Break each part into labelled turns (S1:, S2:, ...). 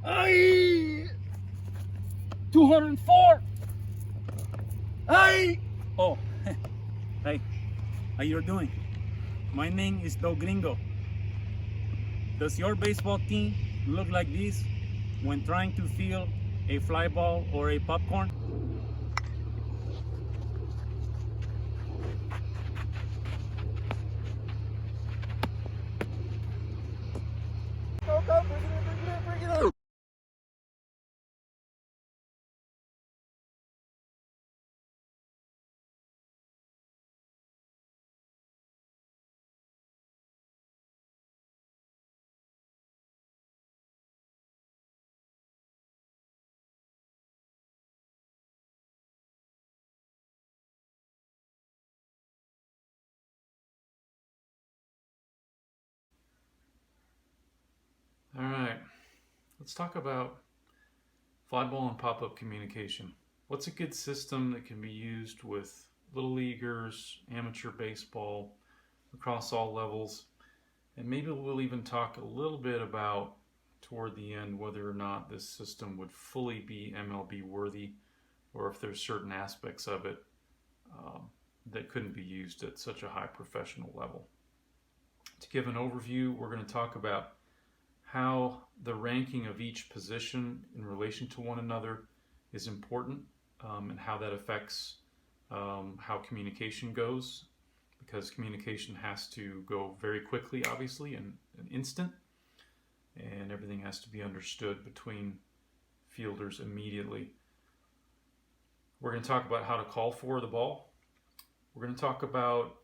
S1: Ay! 204! Ay! Oh, hey, how you doing? My name is DoGringo. Does your baseball team look like this when trying to field a fly ball or a popcorn? Go, go, bring it in, bring it in, bring it in!
S2: All right, let's talk about fly ball and pop-up communication. What's a good system that can be used with little leaguers, amateur baseball, across all levels? And maybe we'll even talk a little bit about, toward the end, whether or not this system would fully be MLB worthy, or if there's certain aspects of it that couldn't be used at such a high professional level. To give an overview, we're going to talk about how the ranking of each position in relation to one another is important, and how that affects how communication goes, because communication has to go very quickly, obviously, in an instant, and everything has to be understood between fielders immediately. We're going to talk about how to call for the ball. We're going to talk about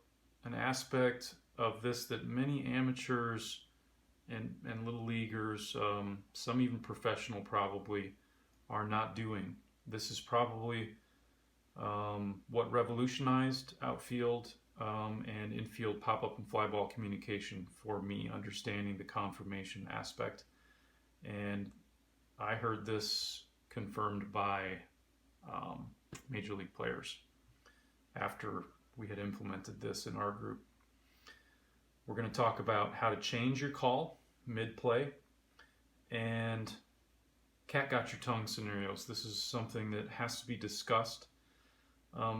S2: an aspect of this that many amateurs and little leaguers, some even professional probably, are not doing. This is probably what revolutionized outfield and infield pop-up and fly ball communication for me, understanding the confirmation aspect. And I heard this confirmed by major league players after we had implemented this in our group. We're going to talk about how to change your call mid-play and cat got your tongue scenarios. This is something that has to be discussed.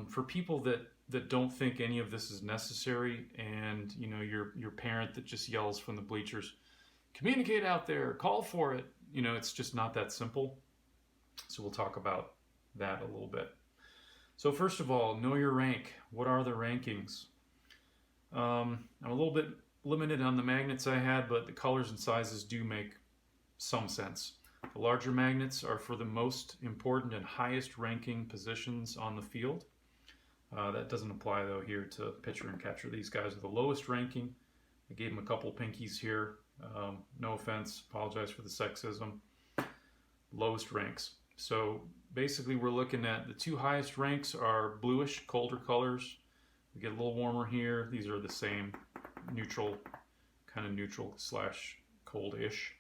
S2: For people that don't think any of this is necessary, and you know, your parent that just yells from the bleachers, communicate out there, call for it. You know, it's just not that simple. So we'll talk about that a little bit. So first of all, know your rank. What are the rankings? I'm a little bit limited on the magnets I had, but the colors and sizes do make some sense. The larger magnets are for the most important and highest ranking positions on the field. That doesn't apply though here to pitcher and catcher. These guys are the lowest ranking. I gave them a couple pinkies here. No offense, apologize for the sexism. Lowest ranks. So basically we're looking at the two highest ranks are bluish, colder colors. We get a little warmer here. These are the same, neutral, kind of neutral slash cold-ish.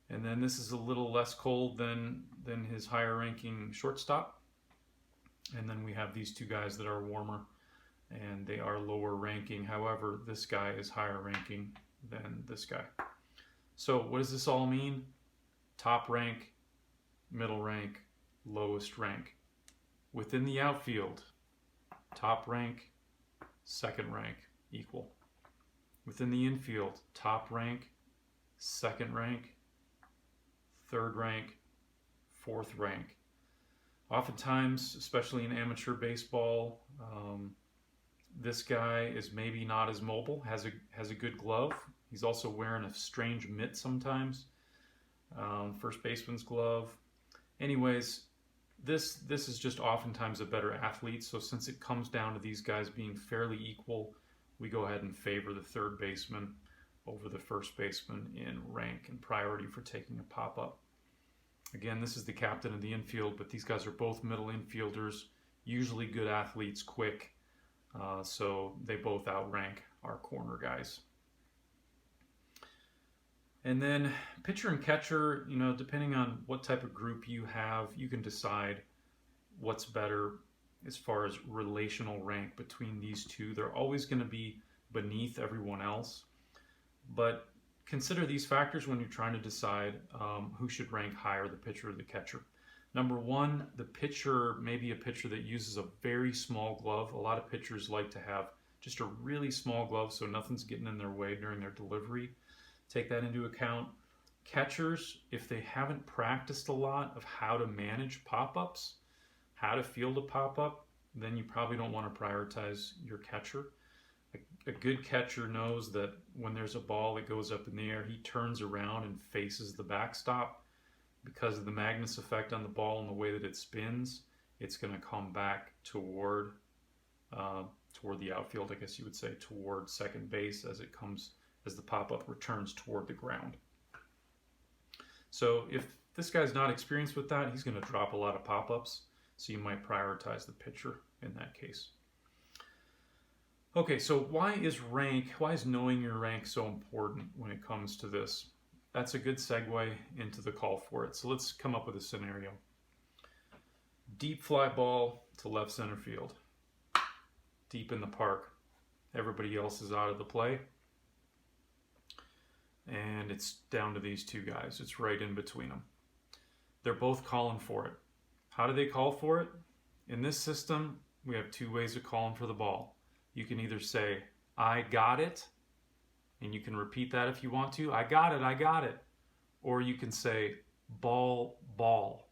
S2: And then this is a little less cold than his higher ranking shortstop. And then we have these two guys that are warmer and they are lower ranking. However, this guy is higher ranking than this guy. So what does this all mean? Top rank, middle rank, lowest rank. Within the outfield, top rank, second rank, equal. Within the infield, top rank, second rank, third rank, fourth rank. Oftentimes, especially in amateur baseball, this guy is maybe not as mobile, has a good glove. He's also wearing a strange mitt sometimes, first baseman's glove. Anyways, this is just oftentimes a better athlete. So since it comes down to these guys being fairly equal, we go ahead and favor the third baseman over the first baseman in rank and priority for taking a pop-up. Again, this is the captain of the infield, but these guys are both middle infielders, usually good athletes, quick, so they both outrank our corner guys. And then pitcher and catcher, you know, depending on what type of group you have, you can decide what's better as far as relational rank between these two. They're always going to be beneath everyone else, but consider these factors when you're trying to decide who should rank higher, the pitcher or the catcher. Number one, the pitcher may be a pitcher that uses a very small glove. A lot of pitchers like to have just a really small glove so nothing's getting in their way during their delivery. Take that into account. Catchers, if they haven't practiced a lot of how to manage pop-ups, how to field a pop-up, then you probably don't want to prioritize your catcher. A good catcher knows that when there's a ball that goes up in the air, he turns around and faces the backstop. Because of the Magnus effect on the ball and the way that it spins, it's going to come back toward the outfield, I guess you would say, toward second base as the pop-up returns toward the ground. So if this guy's not experienced with that, he's going to drop a lot of pop-ups, so you might prioritize the pitcher in that case. Okay, so why is knowing your rank so important when it comes to this? That's a good segue into the call for it. So let's come up with a scenario. Deep fly ball to left center field. Deep in the park. Everybody else is out of the play. And it's down to these two guys. It's right in between them. They're both calling for it. How do they call for it? In this system, we have two ways of calling for the ball. You can either say, "I got it," and you can repeat that if you want to. "I got it, I got it." Or you can say, "Ball, ball."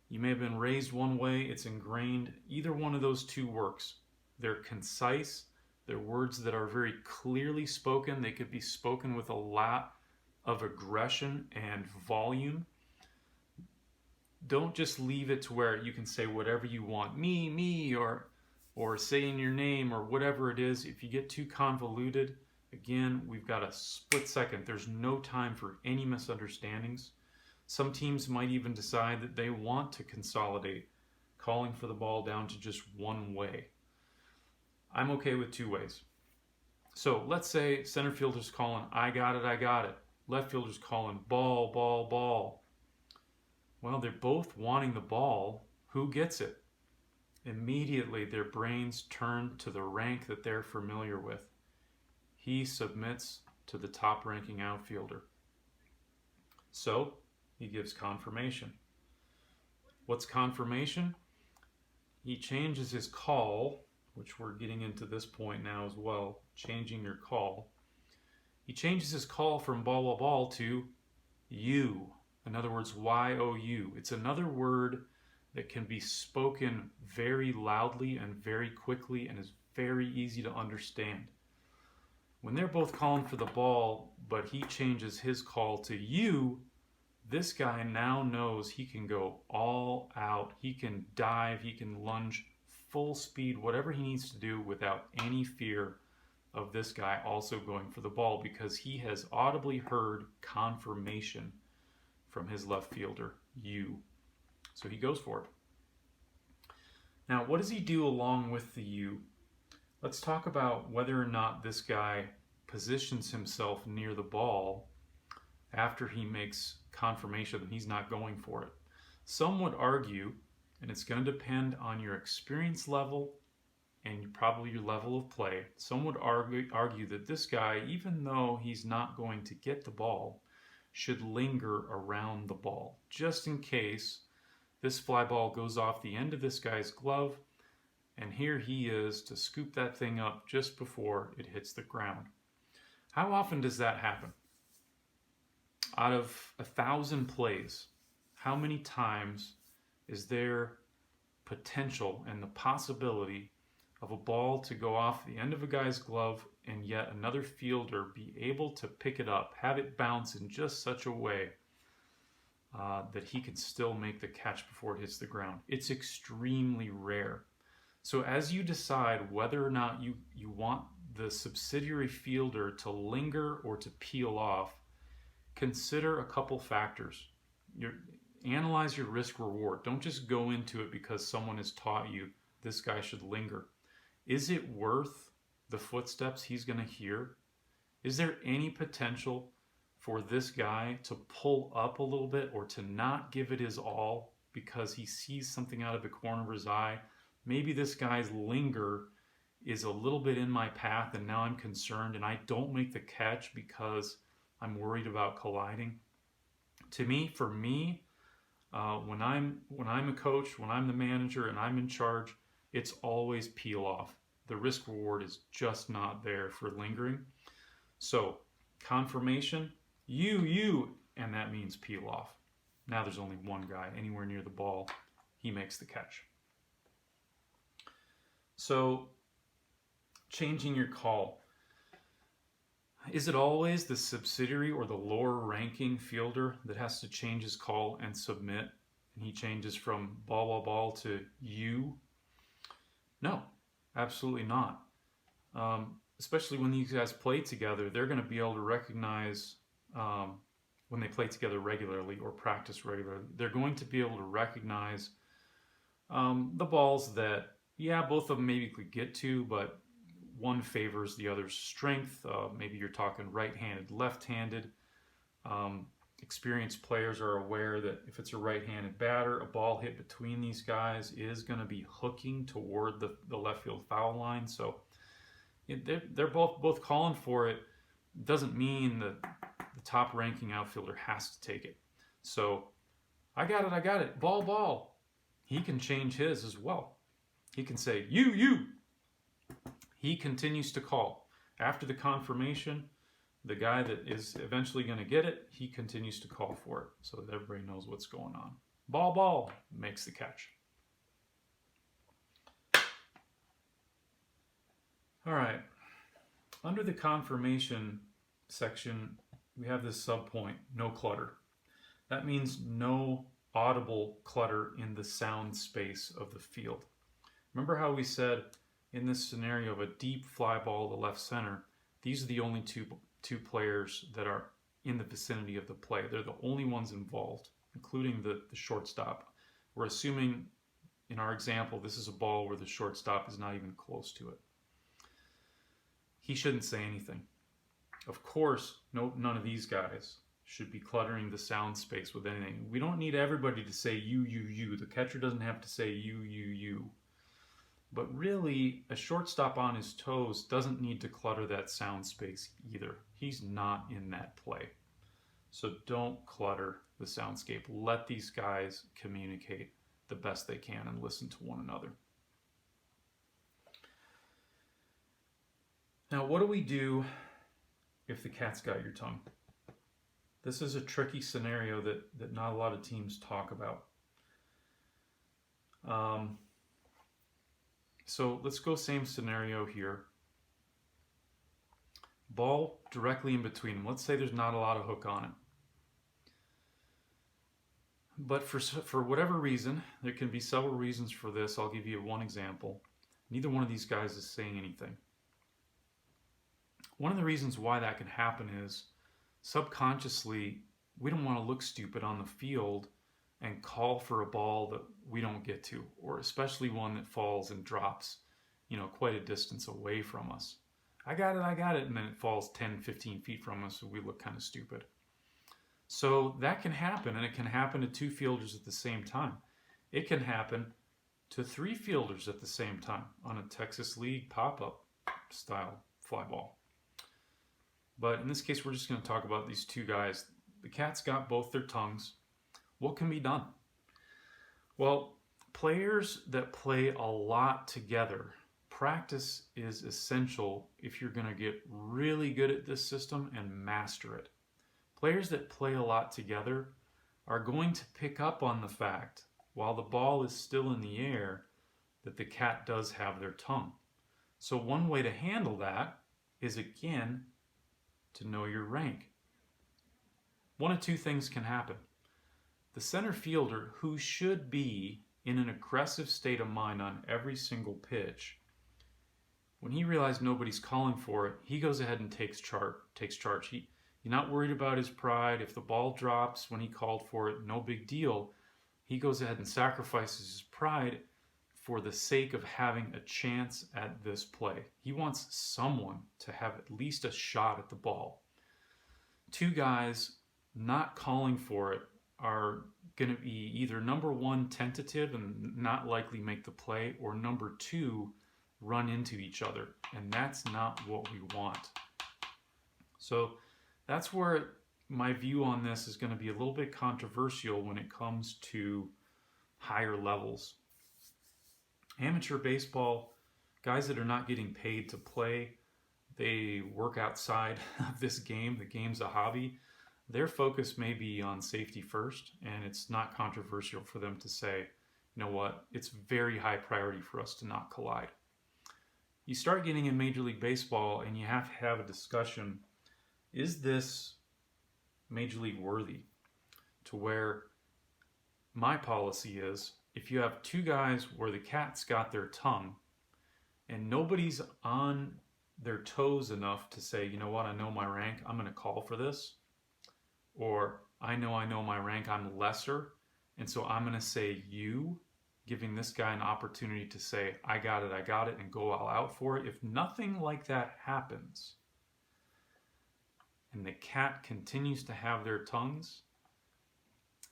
S2: You may have been raised one way, it's ingrained. Either one of those two works. They're concise. They're words that are very clearly spoken. They could be spoken with a lot of aggression and volume. Don't just leave it to where you can say whatever you want. Me, or saying your name or whatever it is. If you get too convoluted, again, we've got a split second. There's no time for any misunderstandings. Some teams might even decide that they want to consolidate, calling for the ball down to just one way. I'm okay with two ways. So let's say center fielder's calling, "I got it, I got it." Left fielder's calling, "Ball, ball, ball." Well, they're both wanting the ball. Who gets it? Immediately, their brains turn to the rank that they're familiar with. He submits to the top-ranking outfielder. So, he gives confirmation. What's confirmation? He changes his call, which we're getting into this point now as well, changing your call. He changes his call from ball, ball, ball to you. In other words, Y-O-U. It's another word that can be spoken very loudly and very quickly and is very easy to understand. When they're both calling for the ball, but he changes his call to you, this guy now knows he can go all out. He can dive, he can lunge full speed, whatever he needs to do without any fear of this guy also going for the ball, because he has audibly heard confirmation from his left fielder, you. So he goes for it. Now, what does he do along with the you? Let's talk about whether or not this guy positions himself near the ball after he makes confirmation that he's not going for it. Some would argue, and it's going to depend on your experience level and probably your level of play, some would argue that this guy, even though he's not going to get the ball, should linger around the ball, just in case this fly ball goes off the end of this guy's glove, and here he is to scoop that thing up just before it hits the ground. How often does that happen? Out of 1,000 plays, how many times is there potential and the possibility of a ball to go off the end of a guy's glove and yet another fielder be able to pick it up, have it bounce in just such a way that he can still make the catch before it hits the ground? It's extremely rare. So as you decide whether or not you want the subsidiary fielder to linger or to peel off, consider a couple factors. Analyze your risk reward. Don't just go into it because someone has taught you this guy should linger. Is it worth the footsteps he's going to hear? Is there any potential for this guy to pull up a little bit or to not give it his all because he sees something out of the corner of his eye? Maybe this guy's linger is a little bit in my path and now I'm concerned and I don't make the catch because I'm worried about colliding. For me, when I'm a coach, when I'm the manager and I'm in charge, it's always peel off. The risk reward is just not there for lingering. So confirmation, you, and that means peel off. Now there's only one guy anywhere near the ball. He makes the catch. So changing your call. Is it always the subsidiary or the lower ranking fielder that has to change his call and submit, and he changes from ball to you? No, absolutely not. Especially when these guys play together, they're going to be able to recognize, when they play together regularly or practice regularly, they're going to be able to recognize the balls that, yeah, both of them maybe could get to, but one favors the other's strength. Maybe you're talking right-handed, left-handed. Experienced players are aware that if it's a right-handed batter, a ball hit between these guys is going to be hooking toward the left field foul line. So they're both calling for it. Doesn't mean that the top-ranking outfielder has to take it. So I got it, ball. He can change his as well. He can say, you. He continues to call. After the confirmation, the guy that is eventually going to get it, he continues to call for it so that everybody knows what's going on. Ball, makes the catch. All right. Under the confirmation section, we have this subpoint, no clutter. That means no audible clutter in the sound space of the field. Remember how we said in this scenario of a deep fly ball to left center, these are the only two players that are in the vicinity of the play. They're the only ones involved, including the shortstop. We're assuming in our example, this is a ball where the shortstop is not even close to it. He shouldn't say anything. Of course, none of these guys should be cluttering the sound space with anything. We don't need everybody to say you. The catcher doesn't have to say you. But really, a shortstop on his toes doesn't need to clutter that sound space either. He's not in that play. So don't clutter the soundscape. Let these guys communicate the best they can and listen to one another. Now, what do we do if the cat's got your tongue? This is a tricky scenario that not a lot of teams talk about. So let's go same scenario here. Ball directly in between them. Let's say there's not a lot of hook on it. But for whatever reason, there can be several reasons for this. I'll give you one example. Neither one of these guys is saying anything. One of the reasons why that can happen is subconsciously, we don't want to look stupid on the field and call for a ball that we don't get to, or especially one that falls and drops, quite a distance away from us. I got it, and then it falls 10, 15 feet from us, so we look kind of stupid. So that can happen, and it can happen to two fielders at the same time. It can happen to three fielders at the same time on a Texas League pop-up style fly ball. But in this case, we're just going to talk about these two guys. The cat's got both their tongues. What can be done? Well, players that play a lot together, practice is essential if you're going to get really good at this system and master it. Players that play a lot together are going to pick up on the fact, while the ball is still in the air, that the cat does have their tongue. So one way to handle that is, again, to know your rank. One of two things can happen. The center fielder, who should be in an aggressive state of mind on every single pitch, when he realizes nobody's calling for it, he goes ahead and takes charge. He's not worried about his pride. If the ball drops when he called for it, no big deal. He goes ahead and sacrifices his pride for the sake of having a chance at this play. He wants someone to have at least a shot at the ball. Two guys not calling for it are going to be either number one, tentative and not likely make the play, or number two, run into each other. And that's not what we want. So that's where my view on this is going to be a little bit controversial when it comes to higher levels. Amateur baseball, guys that are not getting paid to play, they work outside of this game. The game's a hobby. Their focus may be on safety first, and it's not controversial for them to say, you know what, it's very high priority for us to not collide. You start getting in Major League Baseball and you have to have a discussion, is this Major League worthy? To where my policy is, if you have two guys where the cat's got their tongue and nobody's on their toes enough to say, you know what, I know my rank, I'm going to call for this. Or I know my rank, I'm lesser, and so I'm going to say you, giving this guy an opportunity to say, I got it, and go all out for it. If nothing like that happens, and the cat continues to have their tongues,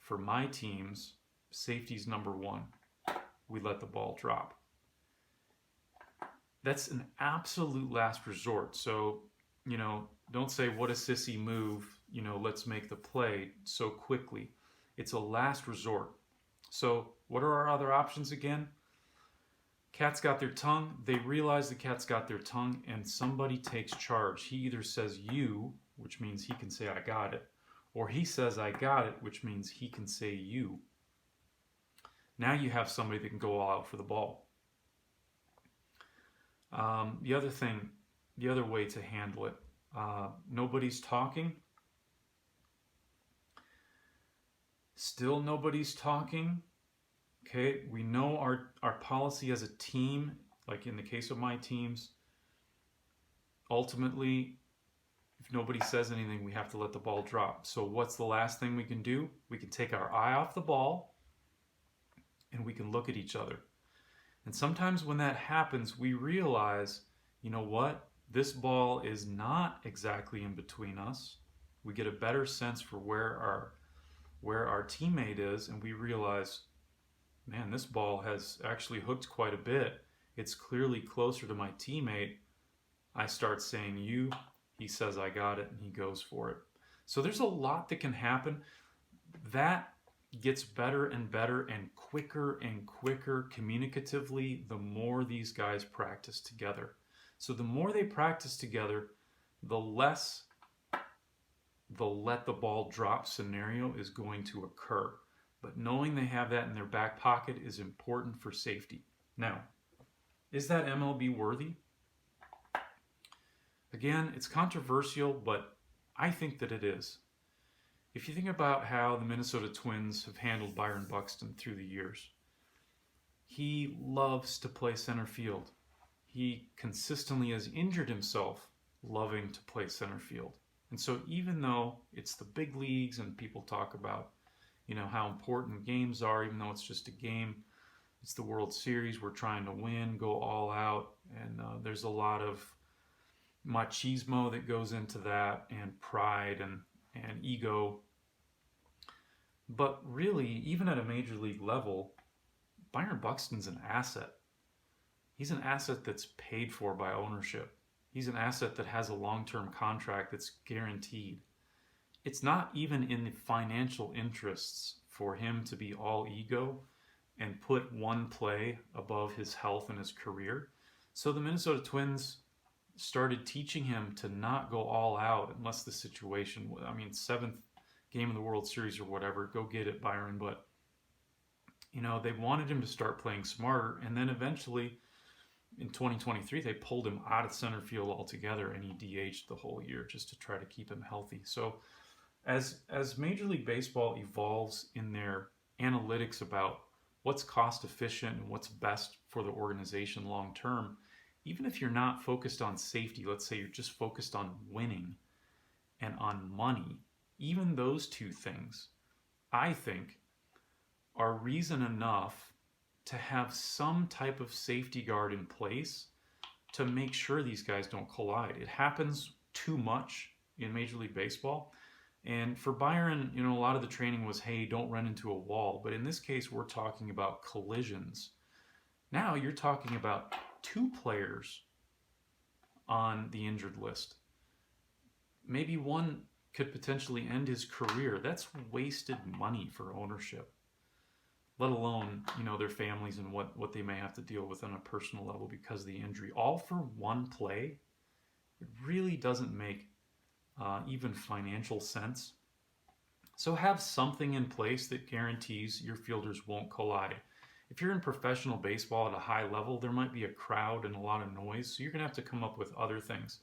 S2: for my teams, safety's number one. We let the ball drop. That's an absolute last resort. So, don't say, what a sissy move, let's make the play so quickly. It's a last resort. So what are our other options again? Cat's got their tongue. They realize the cat's got their tongue and somebody takes charge. He either says you, which means he can say I got it, or he says I got it, which means he can say you. Now you have somebody that can go all out for the ball. The other way to handle it, nobody's talking. Still nobody's talking. Okay, we know our policy as a team, like in the case of my teams, ultimately, if nobody says anything, we have to let the ball drop. So what's the last thing we can do? We can take our eye off the ball and we can look at each other. And sometimes when that happens, we realize, you know what? This ball is not exactly in between us. We get a better sense for where our teammate is, and we realize, man, this ball has actually hooked quite a bit. It's clearly closer to my teammate. I start saying you, he says I got it, and he goes for it. So there's a lot that can happen. That gets better and better and quicker communicatively the more these guys practice together. So the more they practice together, the less the let the ball drop scenario is going to occur. But knowing they have that in their back pocket is important for safety. Now, is that MLB worthy? Again, it's controversial, but I think that it is. If you think about how the Minnesota Twins have handled Byron Buxton through the years, he loves to play center field. He consistently has injured himself loving to play center field. And so even though it's the big leagues and people talk about, how important games are, even though it's just a game, it's the World Series, we're trying to win, go all out, and there's a lot of machismo that goes into that, and pride and ego. But really, even at a major league level, Byron Buxton's an asset. He's an asset that's paid for by ownership. He's an asset that has a long-term contract that's guaranteed. It's not even in the financial interests for him to be all ego and put one play above his health and his career. So the Minnesota Twins started teaching him to not go all out unless the situation, seventh game of the World Series or whatever, go get it, Byron. But, they wanted him to start playing smarter. And then eventually in 2023, they pulled him out of center field altogether and he DH'd the whole year just to try to keep him healthy. So as Major League Baseball evolves in their analytics about what's cost efficient and what's best for the organization long term, even if you're not focused on safety, let's say you're just focused on winning and on money, even those two things, I think, are reason enough to have some type of safety guard in place to make sure these guys don't collide. It happens too much in Major League Baseball. And for Byron, a lot of the training was, hey, don't run into a wall. But in this case, we're talking about collisions. Now you're talking about two players on the injured list. Maybe one could potentially end his career. That's wasted money for ownership, let alone, their families and what they may have to deal with on a personal level because of the injury. All for one play. It really doesn't make even financial sense. So have something in place that guarantees your fielders won't collide. If you're in professional baseball at a high level, there might be a crowd and a lot of noise, so you're going to have to come up with other things.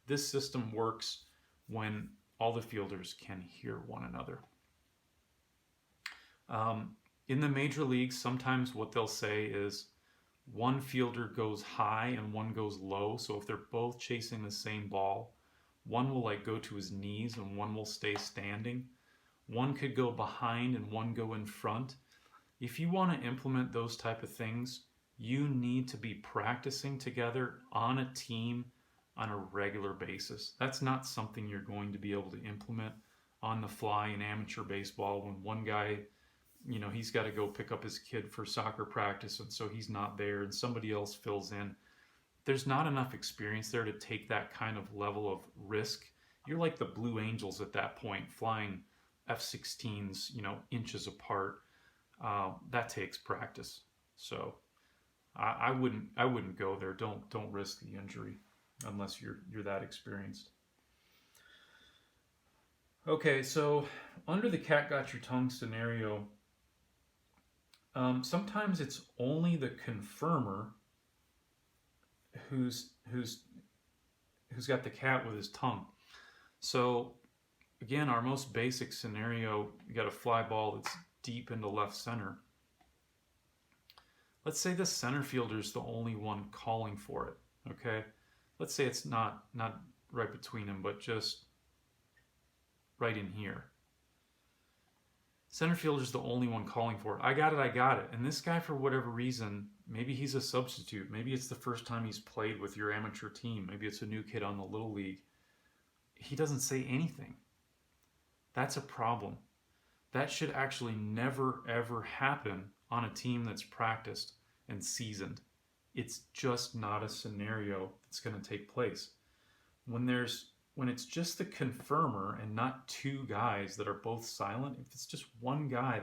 S2: This system works when all the fielders can hear one another. In the major leagues, sometimes what they'll say is one fielder goes high and one goes low. So if they're both chasing the same ball, one will go to his knees and one will stay standing. One could go behind and one go in front. If you want to implement those type of things, you need to be practicing together on a team on a regular basis. That's not something you're going to be able to implement on the fly in amateur baseball when one guy, he's got to go pick up his kid for soccer practice and so he's not there and somebody else fills in. There's not enough experience there to take that kind of level of risk. You're like the Blue Angels at that point, flying F-16s, inches apart. That takes practice. So I wouldn't go there. Don't risk the injury unless you're that experienced. Okay, so under the cat got your tongue scenario, sometimes it's only the confirmer who's got the cat with his tongue. So again, our most basic scenario, you got a fly ball that's deep into left center. Let's say the center fielder is the only one calling for it. Okay, let's say it's not right between them, but just right in here. Center fielder's the only one calling for it. I got it. And this guy, for whatever reason, maybe he's a substitute. Maybe it's the first time he's played with your amateur team. Maybe it's a new kid on the Little League. He doesn't say anything. That's a problem. That should actually never, ever happen on a team that's practiced and seasoned. It's just not a scenario that's going to take place. When it's just the confirmer and not two guys that are both silent, if it's just one guy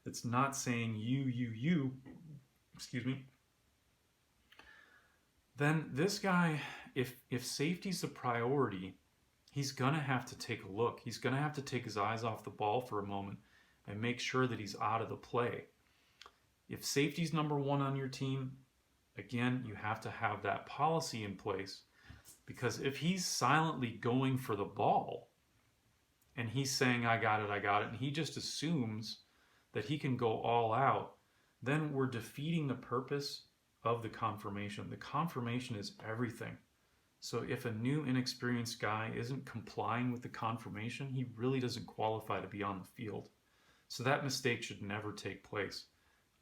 S2: that's not saying you, excuse me, then this guy, if safety's the priority, he's going to have to take a look. He's going to have to take his eyes off the ball for a moment and make sure that he's out of the play. If safety's number one on your team, again, you have to have that policy in place. Because if he's silently going for the ball and he's saying, I got it, and he just assumes that he can go all out, then we're defeating the purpose of the confirmation. The confirmation is everything. So if a new inexperienced guy isn't complying with the confirmation, he really doesn't qualify to be on the field. So that mistake should never take place.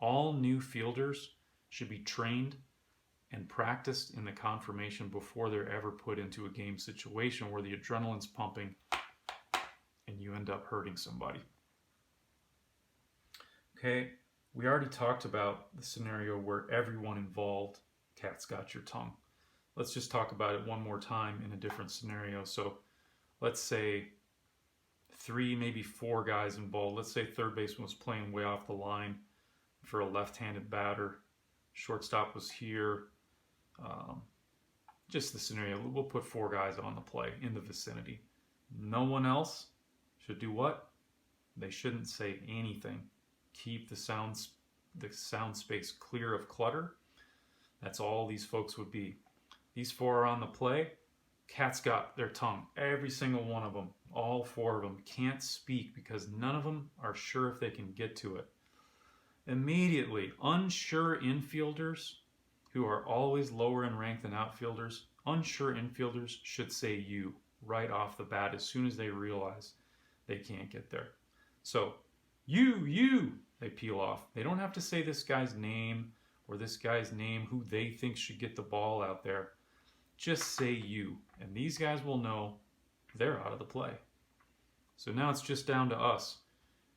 S2: All new fielders should be trained and practiced in the confirmation before they're ever put into a game situation where the adrenaline's pumping and you end up hurting somebody. Okay, we already talked about the scenario where everyone involved, cat's got your tongue. Let's just talk about it one more time in a different scenario. So let's say 3, maybe 4 guys involved. Let's say third baseman was playing way off the line for a left-handed batter. Shortstop was here. Just the scenario, we'll put 4 guys on the play in the vicinity. No one else should do what? They shouldn't say anything. Keep the sound space clear of clutter. That's all these folks would be. These 4 are on the play. Cat's got their tongue. Every single one of them, all 4 of them can't speak because none of them are sure if they can get to it. Immediately, unsure infielders who are always lower in rank than outfielders, unsure infielders should say you right off the bat as soon as they realize they can't get there. So, you, they peel off. They don't have to say this guy's name or this guy's name, who they think should get the ball out there. Just say you, and these guys will know they're out of the play. So now it's just down to us.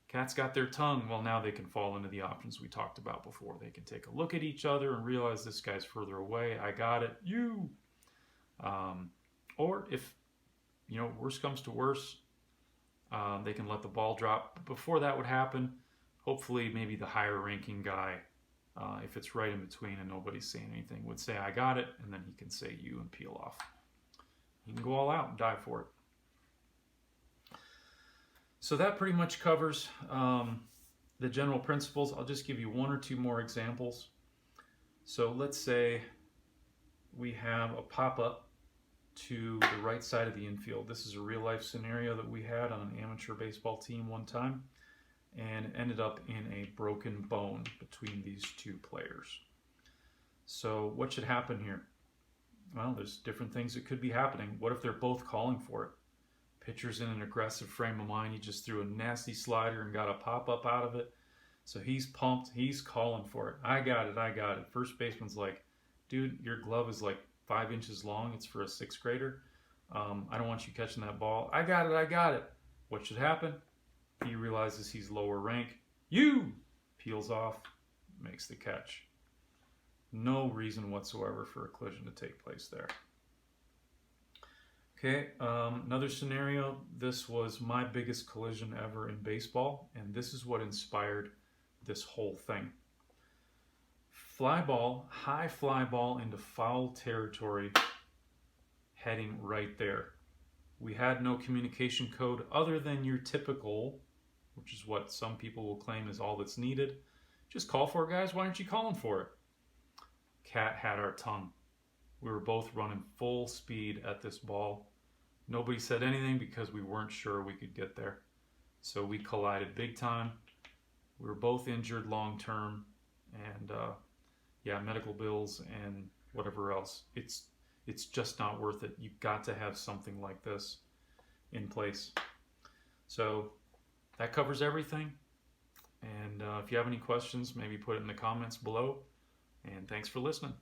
S2: Cat's got their tongue. Well, now they can fall into the options we talked about before. They can take a look at each other and realize this guy's further away. I got it. You. Or if, worse comes to worse, They can let the ball drop. But before that would happen, hopefully maybe the higher ranking guy, if it's right in between and nobody's saying anything, would say, I got it, and then he can say you and peel off. He can go all out and die for it. So that pretty much covers the general principles. I'll just give you one or two more examples. So let's say we have a pop-up to the right side of the infield. This is a real life scenario that we had on an amateur baseball team one time, and it ended up in a broken bone between these two players. So what should happen here? Well, there's different things that could be happening. What if they're both calling for it? Pitcher's in an aggressive frame of mind. He just threw a nasty slider and got a pop-up out of it. So he's pumped. He's calling for it. I got it. I got it. First baseman's like, dude, your glove is like 5 inches long. It's for a sixth grader. I don't want you catching that ball. I got it. I got it. What should happen? He realizes he's lower rank. You! Peels off, makes the catch. No reason whatsoever for a collision to take place there. Okay, another scenario. This was my biggest collision ever in baseball, and this is what inspired this whole thing. Fly ball, high fly ball into foul territory, heading right there. We had no communication code other than your typical, which is what some people will claim is all that's needed. Just call for it, guys. Why aren't you calling for it? Cat had our tongue. We were both running full speed at this ball. Nobody said anything because we weren't sure we could get there. So we collided big time. We were both injured long term, and yeah, medical bills and whatever else. It's just not worth it. You've got to have something like this in place. So that covers everything. And if you have any questions, maybe put it in the comments below. And thanks for listening.